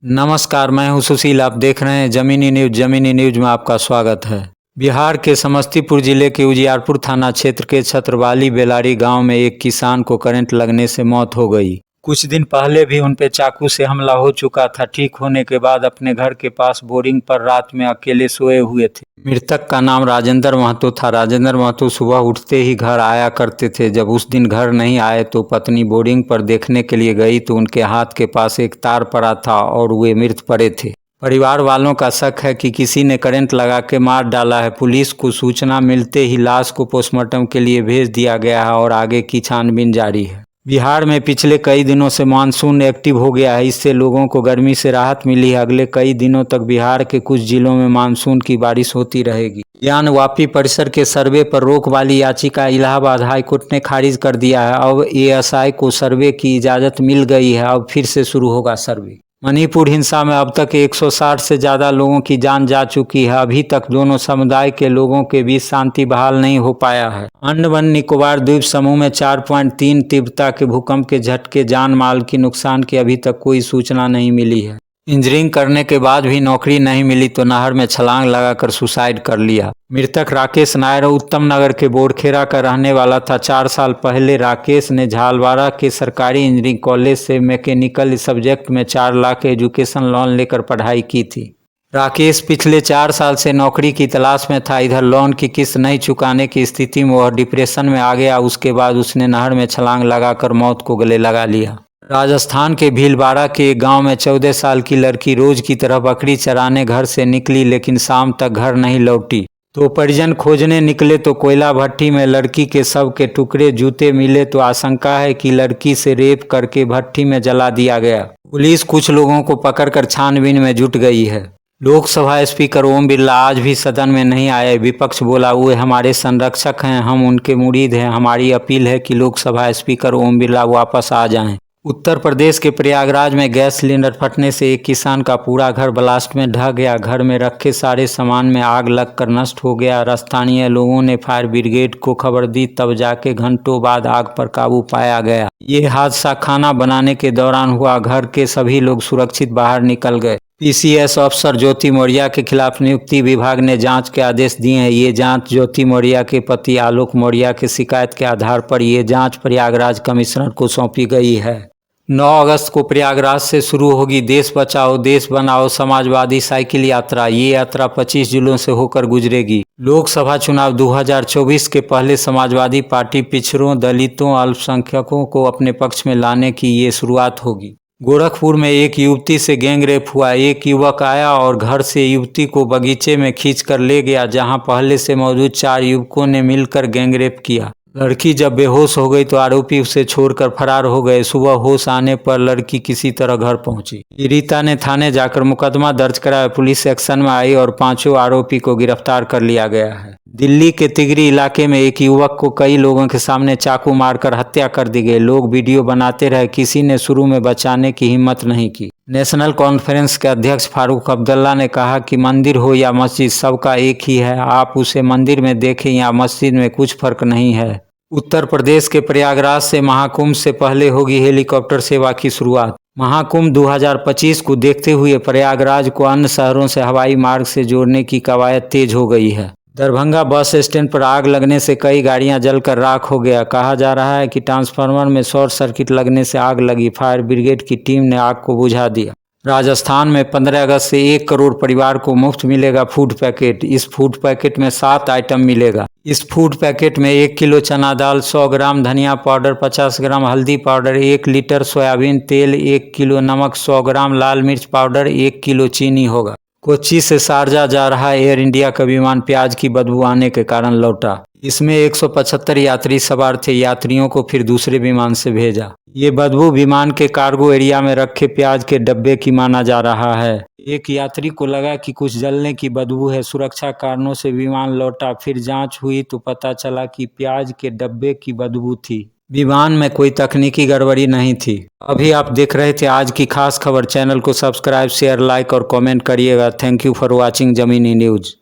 नमस्कार, मैं हूं सुशील। आप देख रहे हैं जमीनी न्यूज। जमीनी न्यूज में आपका स्वागत है। बिहार के समस्तीपुर जिले के उजियारपुर थाना क्षेत्र के छत्रवाली बेलारी गांव में एक किसान को करंट लगने से मौत हो गई। कुछ दिन पहले भी उन पे चाकू से हमला हो चुका था। ठीक होने के बाद अपने घर के पास बोरिंग पर रात में अकेले सोए हुए थे। मृतक का नाम राजेंद्र महतो था। राजेंद्र महतो सुबह उठते ही घर आया करते थे। जब उस दिन घर नहीं आए तो पत्नी बोरिंग पर देखने के लिए गई तो उनके हाथ के पास एक तार पड़ा था और वे मृत पड़े थे। परिवार वालों का शक है कि किसी ने करंट लगा के मार डाला है। पुलिस को सूचना मिलते ही लाश को पोस्टमार्टम के लिए भेज दिया गया है और आगे की छानबीन जारी है। बिहार में पिछले कई दिनों से मानसून एक्टिव हो गया है। इससे लोगों को गर्मी से राहत मिली है। अगले कई दिनों तक बिहार के कुछ जिलों में मानसून की बारिश होती रहेगी। ज्ञानवापी परिसर के सर्वे पर रोक वाली याचिका इलाहाबाद हाईकोर्ट ने खारिज कर दिया है। अब एएसआई को सर्वे की इजाज़त मिल गई है। अब फिर से शुरू होगा सर्वे। मणिपुर हिंसा में अब तक 160 से ज़्यादा लोगों की जान जा चुकी है। अभी तक दोनों समुदाय के लोगों के बीच शांति बहाल नहीं हो पाया है। अंडमान निकोबार द्वीप समूह में 4.3 तीव्रता के भूकंप के झटके, जान माल की नुकसान की अभी तक कोई सूचना नहीं मिली है। इंजीनियरिंग करने के बाद भी नौकरी नहीं मिली तो नहर में छलांग लगाकर सुसाइड कर लिया। मृतक राकेश नायर उत्तम नगर के बोरखेरा का रहने वाला था। 4 साल पहले राकेश ने झालवाड़ा के सरकारी इंजीनियरिंग कॉलेज से मैकेनिकल सब्जेक्ट में 4 लाख एजुकेशन लोन लेकर पढ़ाई की थी। राकेश पिछले 4 साल से नौकरी की तलाश में था। इधर लोन की किस्त नहीं चुकाने की स्थिति में वह डिप्रेशन में आ गया। उसके बाद उसने नहर में छलांग लगाकर मौत को गले लगा लिया। राजस्थान के भीलवाड़ा के एक गांव में 14 साल की लड़की रोज की तरह बकरी चराने घर से निकली, लेकिन शाम तक घर नहीं लौटी तो परिजन खोजने निकले तो कोयला भट्टी में लड़की के शव के टुकड़े, जूते मिले तो आशंका है कि लड़की से रेप करके भट्टी में जला दिया गया। पुलिस कुछ लोगों को पकड़कर छानबीन में जुट गई है। लोकसभा स्पीकर ओम बिरला आज भी सदन में नहीं आए। विपक्ष बोला, वे हमारे संरक्षक हैं, हम उनके मुरीद हैं। हमारी अपील है कि लोकसभा स्पीकर ओम बिरला वापस आ जाएं। उत्तर प्रदेश के प्रयागराज में गैस सिलेंडर फटने से एक किसान का पूरा घर ब्लास्ट में ढह गया। घर में रखे सारे सामान में आग लगकर नष्ट हो गया। स्थानीय लोगों ने फायर ब्रिगेड को खबर दी, तब जाके घंटों बाद आग पर काबू पाया गया। ये हादसा खाना बनाने के दौरान हुआ। घर के सभी लोग सुरक्षित बाहर निकल गए। पीसीएस अफसर ज्योति मौर्य के खिलाफ नियुक्ति विभाग ने जांच के आदेश दिए हैं। ये जांच ज्योति मौर्य के पति आलोक मौर्य की शिकायत के आधार पर ये जांच प्रयागराज कमिश्नर को सौंपी गई है। 9 अगस्त को प्रयागराज से शुरू होगी देश बचाओ देश बनाओ समाजवादी साइकिल यात्रा। ये यात्रा 25 जिलों से होकर गुजरेगी। लोकसभा चुनाव 2024 के पहले समाजवादी पार्टी पिछड़ों, दलितों, अल्पसंख्यकों को अपने पक्ष में लाने की ये शुरुआत होगी। गोरखपुर में एक युवती से गैंगरेप हुआ। एक युवक आया और घर से युवती को बगीचे में खींचकर ले गया, जहां पहले से मौजूद 4 युवकों ने मिलकर गैंगरेप किया। लड़की जब बेहोश हो गई तो आरोपी उसे छोड़कर फरार हो गए। सुबह होश आने पर लड़की किसी तरह घर पहुंची। पीड़िता ने थाने जाकर मुकदमा दर्ज कराया। पुलिस एक्शन में आई और 5 आरोपी को गिरफ्तार कर लिया गया है। दिल्ली के तिगरी इलाके में एक युवक को कई लोगों के सामने चाकू मारकर हत्या कर दी गई। लोग वीडियो बनाते रहे, किसी ने शुरू में बचाने की हिम्मत नहीं की। नेशनल कॉन्फ्रेंस के अध्यक्ष फारूक अब्दुल्ला ने कहा कि मंदिर हो या मस्जिद, सबका एक ही है। आप उसे मंदिर में देखें या मस्जिद में, कुछ फर्क नहीं है। उत्तर प्रदेश के प्रयागराज से महाकुंभ से पहले होगी हेलीकॉप्टर सेवा की शुरुआत। महाकुंभ 2025 को देखते हुए प्रयागराज को अन्य शहरों से हवाई मार्ग से जोड़ने की कवायद तेज हो गई है। दरभंगा बस स्टैंड पर आग लगने से कई गाड़ियां जलकर राख हो गया। कहा जा रहा है कि ट्रांसफार्मर में शॉर्ट सर्किट लगने से आग लगी। फायर ब्रिगेड की टीम ने आग को बुझा दिया। राजस्थान में 15 अगस्त से 1 करोड़ परिवार को मुफ्त मिलेगा फूड पैकेट। इस फूड पैकेट में 7 आइटम मिलेगा। इस फूड पैकेट में 1 किलो चना दाल, 100 ग्राम धनिया पाउडर, 50 ग्राम हल्दी पाउडर, 1 लीटर सोयाबीन तेल, 1 किलो नमक, 100 ग्राम लाल मिर्च पाउडर, 1 किलो चीनी होगा। कोच्चि से शारजा जा रहा एयर इंडिया का विमान प्याज की बदबू आने के कारण लौटा। इसमें 175 यात्री सवार थे। यात्रियों को फिर दूसरे विमान से भेजा। ये बदबू विमान के कार्गो एरिया में रखे प्याज के डब्बे की माना जा रहा है। एक यात्री को लगा कि कुछ जलने की बदबू है। सुरक्षा कारणों से विमान लौटा। फिर जांच हुई तो पता चला कि प्याज के डब्बे की बदबू थी। विमान में कोई तकनीकी गड़बड़ी नहीं थी। अभी आप देख रहे थे आज की खास खबर। चैनल को सब्सक्राइब, शेयर, लाइक और कमेंट करिएगा। थैंक यू फॉर वॉचिंग जमीनी न्यूज।